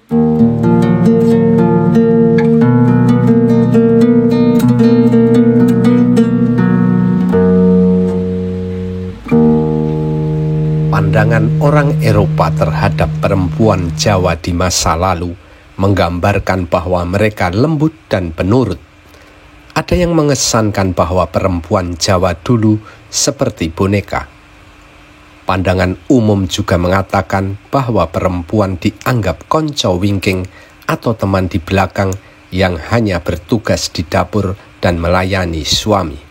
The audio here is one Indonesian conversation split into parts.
Pandangan orang Eropa terhadap perempuan Jawa di masa lalu menggambarkan bahwa mereka lembut dan penurut. Ada yang mengesankan bahwa perempuan Jawa dulu seperti boneka. Pandangan umum juga mengatakan bahwa perempuan dianggap konco wingking atau teman di belakang yang hanya bertugas di dapur dan melayani suami.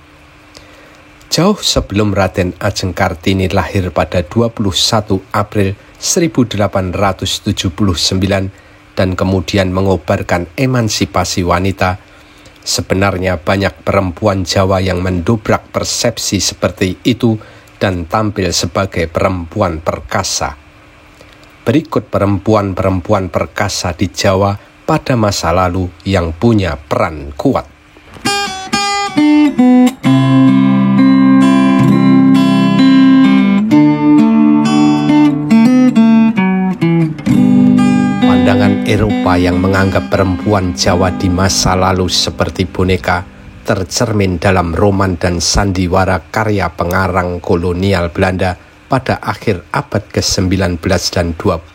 Jauh sebelum Raden Ajeng Kartini lahir pada 21 April 1879 dan kemudian mengobarkan emansipasi wanita, sebenarnya banyak perempuan Jawa yang mendobrak persepsi seperti itu dan tampil sebagai perempuan perkasa. Berikut perempuan-perempuan perkasa di Jawa pada masa lalu yang punya peran kuat. Pandangan Eropa yang menganggap perempuan Jawa di masa lalu seperti boneka tercermin dalam roman dan sandiwara karya pengarang kolonial Belanda pada akhir abad ke-19 dan 20.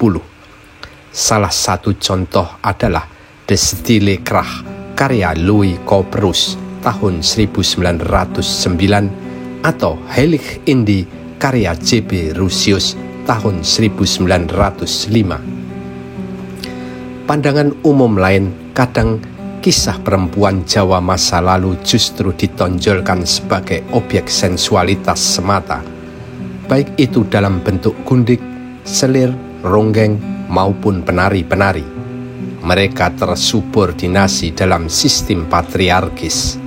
Salah satu contoh adalah De Stille Kracht karya Louis Couperus tahun 1909 atau Heilig Indi karya J.B. Rusius tahun 1905. Pandangan umum lain, kadang kisah perempuan Jawa masa lalu justru ditonjolkan sebagai objek sensualitas semata, baik itu dalam bentuk gundik, selir, ronggeng, maupun penari-penari. Mereka tersubordinasi dalam sistem patriarkis.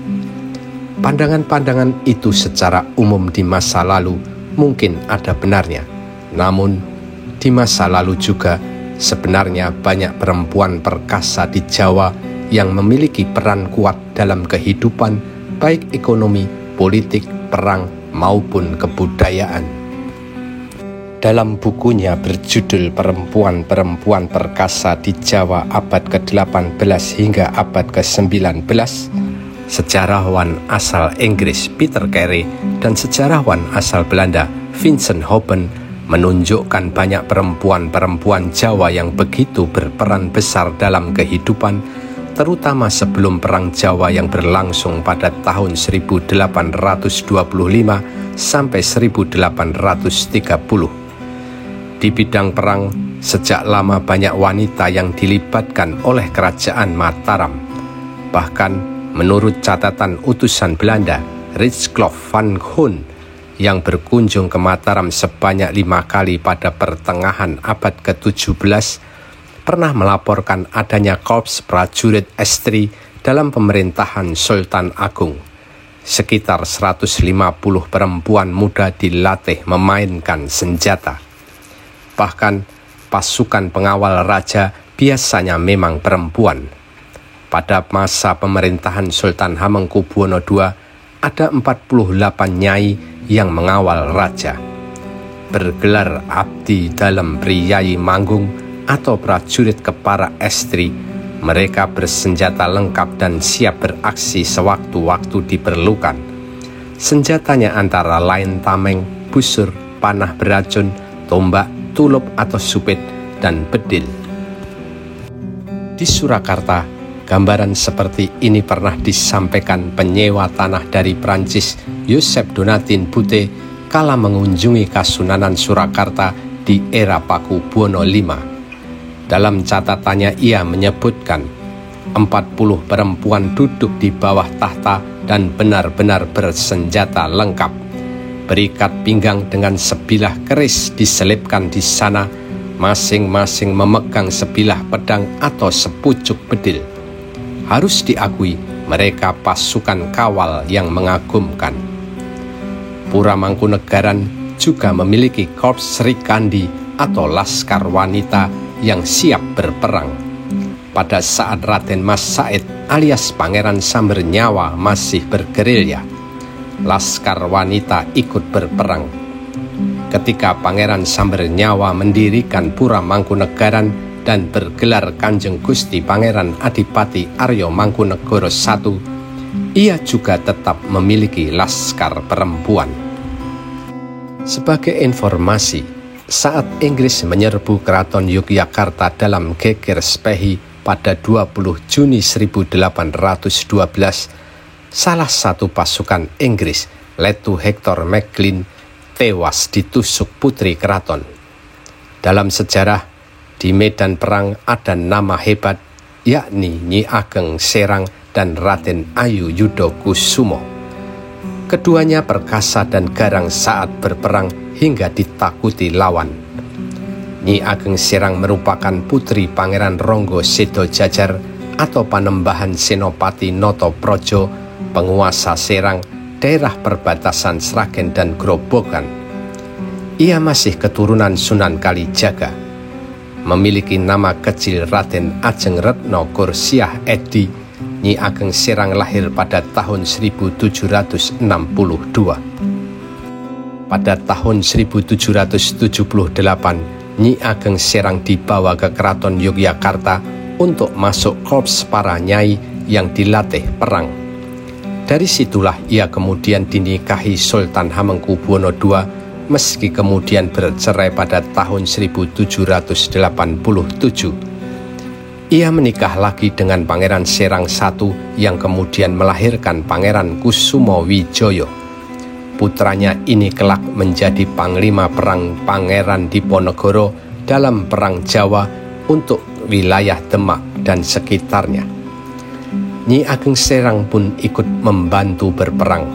Pandangan-pandangan itu secara umum di masa lalu mungkin ada benarnya, namun di masa lalu juga sebenarnya banyak perempuan perkasa di Jawa yang memiliki peran kuat dalam kehidupan baik ekonomi, politik, perang, maupun kebudayaan. Dalam bukunya berjudul Perempuan-Perempuan Perkasa di Jawa abad ke-18 hingga abad ke-19, sejarawan asal Inggris Peter Carey dan sejarawan asal Belanda Vincent Houben menunjukkan banyak perempuan-perempuan Jawa yang begitu berperan besar dalam kehidupan, terutama sebelum Perang Jawa yang berlangsung pada tahun 1825 sampai 1830. Di bidang perang, sejak lama banyak wanita yang dilibatkan oleh kerajaan Mataram. Bahkan, menurut catatan utusan Belanda, Rijslof van Hoorn, yang berkunjung ke Mataram sebanyak 5 kali pada pertengahan abad ke-17, pernah melaporkan adanya korps prajurit estri dalam pemerintahan Sultan Agung. Sekitar 150 perempuan muda dilatih memainkan senjata. Bahkan pasukan pengawal raja biasanya memang perempuan. Pada masa pemerintahan Sultan Hamengkubuwono II, ada 48 nyai yang mengawal raja. Bergelar abdi dalam Priyayi Manggung atau prajurit kepara estri, mereka bersenjata lengkap dan siap beraksi sewaktu-waktu diperlukan. Senjatanya antara lain tameng, busur, panah beracun, tombak, tulup atau supit, dan bedil. Di Surakarta, gambaran seperti ini pernah disampaikan penyewa tanah dari Prancis Joseph Donatin Butte kala mengunjungi Kasunanan Surakarta di era Pakubuwono V. Dalam catatannya ia menyebutkan 40 perempuan duduk di bawah tahta dan benar-benar bersenjata lengkap. Berikat pinggang dengan sebilah keris diselipkan di sana, masing-masing memegang sebilah pedang atau sepucuk bedil. Harus diakui, mereka pasukan kawal yang mengagumkan. Pura Mangkunegaran juga memiliki korps Srikandi atau laskar wanita yang siap berperang. Pada saat Raden Mas Said alias Pangeran Sambernyawa masih bergerilya, laskar wanita ikut berperang. Ketika Pangeran Sambernyawa mendirikan Pura Mangkunegaran, dan bergelar Kanjeng Gusti Pangeran Adipati Arya Mangkunegara I, ia juga tetap memiliki laskar perempuan. Sebagai informasi, saat Inggris menyerbu Keraton Yogyakarta dalam geger Spehi pada 20 Juni 1812, salah satu pasukan Inggris, Letu Hector Maclean, tewas ditusuk putri keraton. Dalam sejarah, di medan perang ada nama hebat, yakni Nyi Ageng Serang dan Raden Ayu Yudo Kusumo. Keduanya perkasa dan garang saat berperang hingga ditakuti lawan. Nyi Ageng Serang merupakan putri Pangeran Ronggo Sedo Jajar atau Panembahan Senopati Noto Projo, penguasa Serang, daerah perbatasan Sragen dan Grobogan. Ia masih keturunan Sunan Kalijaga. Memiliki nama kecil Raden Ajeng Retno Kursiah Edi, Nyi Ageng Serang lahir pada tahun 1762. Pada tahun 1778, Nyi Ageng Serang dibawa ke Keraton Yogyakarta untuk masuk korps para nyai yang dilatih perang. Dari situlah ia kemudian dinikahi Sultan Hamengkubuwono II, meski kemudian bercerai pada tahun 1787. Ia menikah lagi dengan Pangeran Serang I yang kemudian melahirkan Pangeran Kusumo Wijoyo. Putranya ini kelak menjadi panglima perang Pangeran Diponegoro dalam Perang Jawa untuk wilayah Demak dan sekitarnya. Nyi Ageng Serang pun ikut membantu berperang.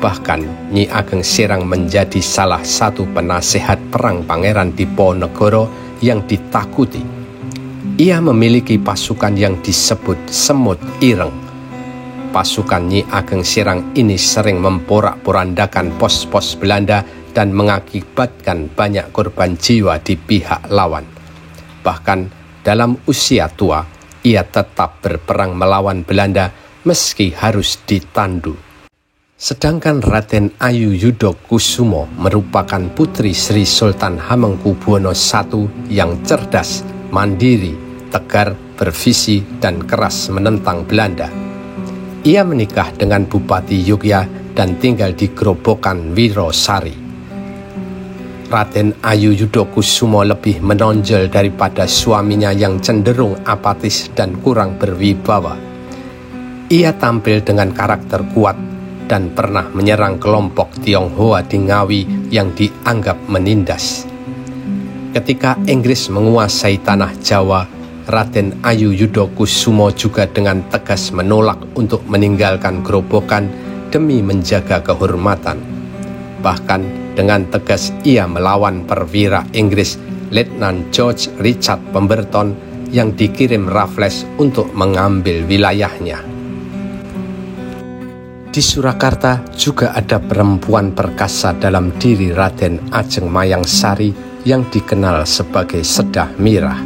Bahkan Nyi Ageng Serang menjadi salah satu penasehat perang Pangeran Diponegoro yang ditakuti. Ia memiliki pasukan yang disebut Semut Ireng. Pasukan Nyi Ageng Serang ini sering memporak-porandakan pos-pos Belanda dan mengakibatkan banyak korban jiwa di pihak lawan. Bahkan dalam usia tua, ia tetap berperang melawan Belanda meski harus ditandu. Sedangkan Raden Ayu Yudo Kusumo merupakan putri Sri Sultan Hamengkubuwono I yang cerdas, mandiri, tegar, bervisi, dan keras menentang Belanda. Ia menikah dengan Bupati Yogya dan tinggal di Grobogan Wirosari. Raden Ayu Yudo Kusumo lebih menonjol daripada suaminya yang cenderung apatis dan kurang berwibawa. Ia tampil dengan karakter kuat dan pernah menyerang kelompok Tionghoa di Ngawi yang dianggap menindas. Ketika Inggris menguasai tanah Jawa, Raden Ayu Yudo Kusumo juga dengan tegas menolak untuk meninggalkan Grobogan demi menjaga kehormatan. Bahkan dengan tegas ia melawan perwira Inggris Letnan George Richard Pemberton yang dikirim Raffles untuk mengambil wilayahnya. Di Surakarta juga ada perempuan perkasa dalam diri Raden Ajeng Mayangsari yang dikenal sebagai Sedah Mirah.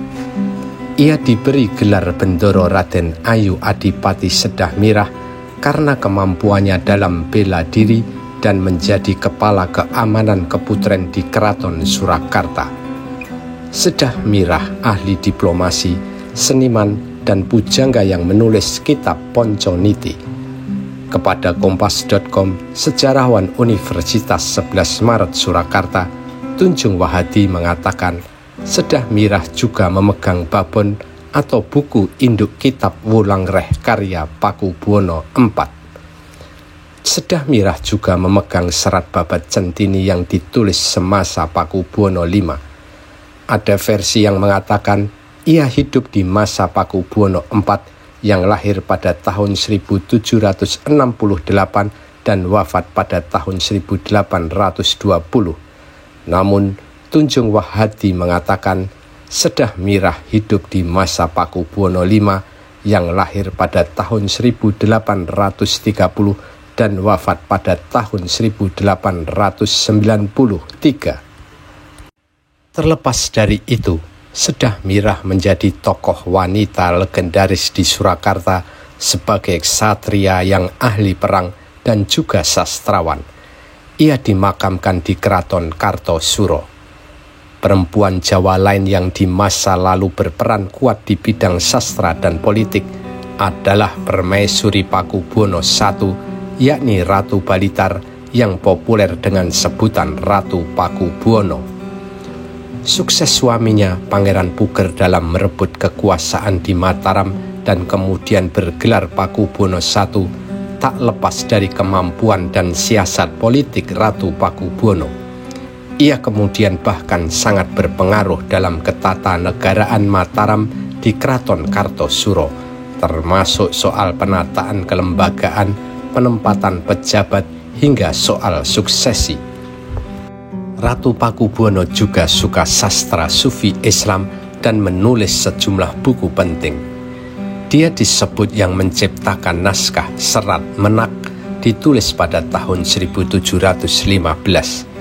Ia diberi gelar Bendoro Raden Ayu Adipati Sedah Mirah karena kemampuannya dalam bela diri dan menjadi kepala keamanan keputren di Keraton Surakarta. Sedah Mirah ahli diplomasi, seniman, dan pujangga yang menulis kitab Ponconiti. Kepada Kompas.com, sejarawan Universitas 11 Maret Surakarta, Tunjung Wahadi mengatakan, Sedah Mirah juga memegang babon atau buku induk kitab Wulangreh karya Pakubuwono IV. Sedah Mirah juga memegang serat babat Centini yang ditulis semasa Pakubuwono V. Ada versi yang mengatakan ia hidup di masa Pakubuwono IV yang lahir pada tahun 1768 dan wafat pada tahun 1820. Namun Tunjung Wahadi mengatakan Sedah Mirah hidup di masa Pakubuwono V yang lahir pada tahun 1830 dan wafat pada tahun 1893. Terlepas dari itu, Sedah Mirah menjadi tokoh wanita legendaris di Surakarta sebagai ksatria yang ahli perang dan juga sastrawan. Ia dimakamkan di Keraton Kartosuro. Perempuan Jawa lain yang di masa lalu berperan kuat di bidang sastra dan politik adalah Permaisuri Pakubuwono I, yakni Ratu Balitar yang populer dengan sebutan Ratu Pakubuwono. Sukses suaminya, Pangeran Puger, dalam merebut kekuasaan di Mataram dan kemudian bergelar Pakubuwono I tak lepas dari kemampuan dan siasat politik Ratu Pakubuwono. Ia kemudian bahkan sangat berpengaruh dalam ketatanegaraan Mataram di Kraton Kartosuro, termasuk soal penataan kelembagaan, penempatan pejabat, hingga soal suksesi. Ratu Pakubuwono juga suka sastra sufi Islam dan menulis sejumlah buku penting. Dia disebut yang menciptakan naskah Serat Menak, ditulis pada tahun 1715.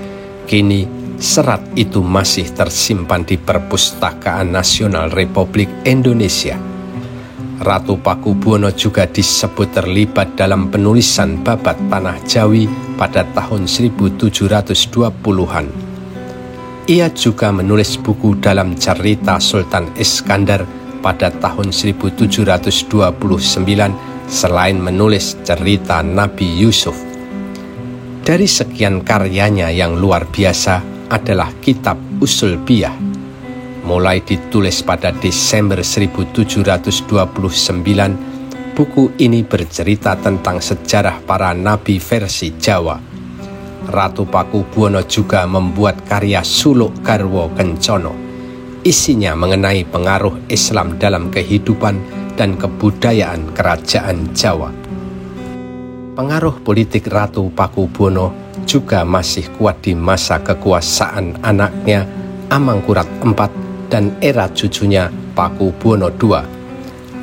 Kini, serat itu masih tersimpan di Perpustakaan Nasional Republik Indonesia. Ratu Pakubuwono juga disebut terlibat dalam penulisan babat Tanah Jawi pada tahun 1720-an. Ia juga menulis buku dalam cerita Sultan Iskandar pada tahun 1729 selain menulis cerita Nabi Yusuf. Dari sekian karyanya yang luar biasa adalah Kitab Usul Biyah. Mulai ditulis pada Desember 1729, buku ini bercerita tentang sejarah para nabi versi Jawa. Ratu Pakubuwono juga membuat karya Suluk Garwo Kencono. Isinya mengenai pengaruh Islam dalam kehidupan dan kebudayaan kerajaan Jawa. Pengaruh politik Ratu Pakubuwono juga masih kuat di masa kekuasaan anaknya Amangkurat IV dan era cucunya Pakubuwono II.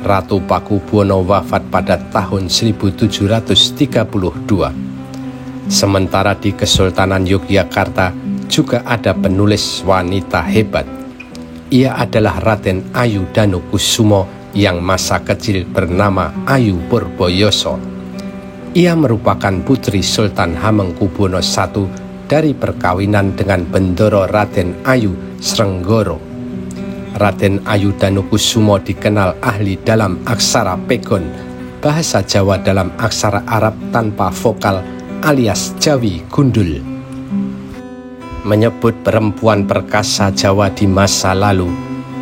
Ratu Pakubuwono wafat pada tahun 1732. Sementara di Kesultanan Yogyakarta juga ada penulis wanita hebat. Ia adalah Raden Ayu Danukusumo yang masa kecil bernama Ayu Purboyoso. Ia merupakan putri Sultan Hamengkubuwono I dari perkawinan dengan Bendoro Raden Ayu Srenggoro. Raden Ayu Danukusumo dikenal ahli dalam aksara pegon, bahasa Jawa dalam aksara Arab tanpa vokal alias Jawi Gundul. Menyebut perempuan perkasa Jawa di masa lalu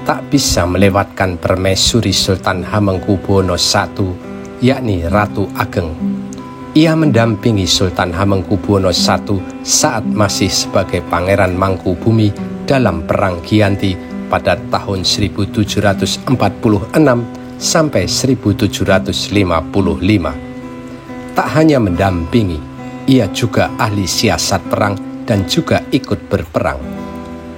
tak bisa melewatkan Permaisuri Sultan Hamengkubuwono I, yakni Ratu Ageng. Ia mendampingi Sultan Hamengkubuwono I saat masih sebagai Pangeran Mangkubumi dalam Perang Giyanti pada tahun 1746 sampai 1755. Tak hanya mendampingi, ia juga ahli siasat perang dan juga ikut berperang.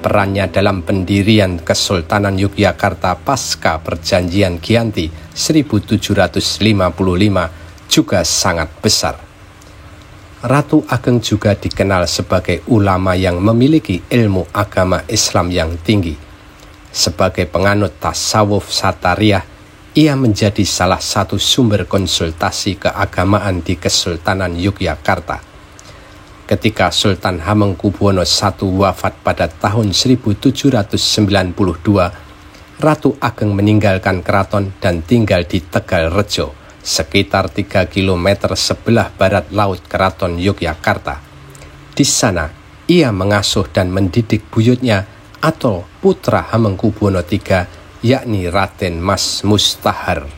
Perannya dalam pendirian Kesultanan Yogyakarta pasca Perjanjian Giyanti 1755 juga sangat besar. Ratu Ageng juga dikenal sebagai ulama yang memiliki ilmu agama Islam yang tinggi. Sebagai penganut tasawuf Satariyah, ia menjadi salah satu sumber konsultasi keagamaan di Kesultanan Yogyakarta. Ketika Sultan Hamengkubuwono I wafat pada tahun 1792, Ratu Ageng meninggalkan keraton dan tinggal di Tegalrejo, sekitar 3 km sebelah barat laut Keraton Yogyakarta. Di sana, ia mengasuh dan mendidik buyutnya atau putra Hamengkubuwono III, yakni Raden Mas Mustahar.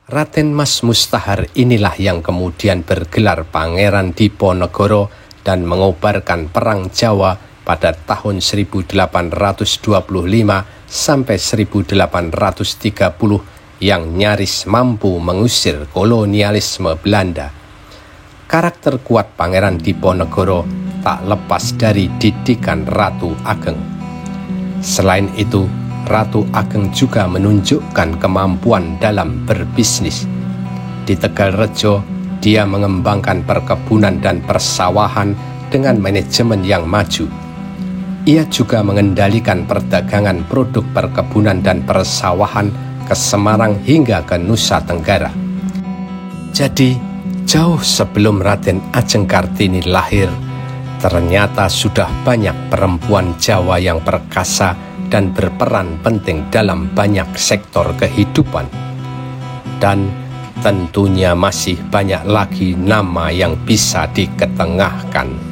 Raden Mas Mustahar inilah yang kemudian bergelar Pangeran Diponegoro dan mengobarkan Perang Jawa pada tahun 1825 sampai 1830 yang nyaris mampu mengusir kolonialisme Belanda. Karakter kuat Pangeran Diponegoro tak lepas dari didikan Ratu Ageng. Selain itu, Ratu Ageng juga menunjukkan kemampuan dalam berbisnis. Di Tegalrejo, dia mengembangkan perkebunan dan persawahan dengan manajemen yang maju. Ia juga mengendalikan perdagangan produk perkebunan dan persawahan ke Semarang hingga ke Nusa Tenggara. Jadi, jauh sebelum Raden Ajeng Kartini lahir, Ternyata sudah banyak perempuan Jawa yang perkasa dan berperan penting dalam banyak sektor kehidupan. Dan tentunya masih banyak lagi nama yang bisa diketengahkan.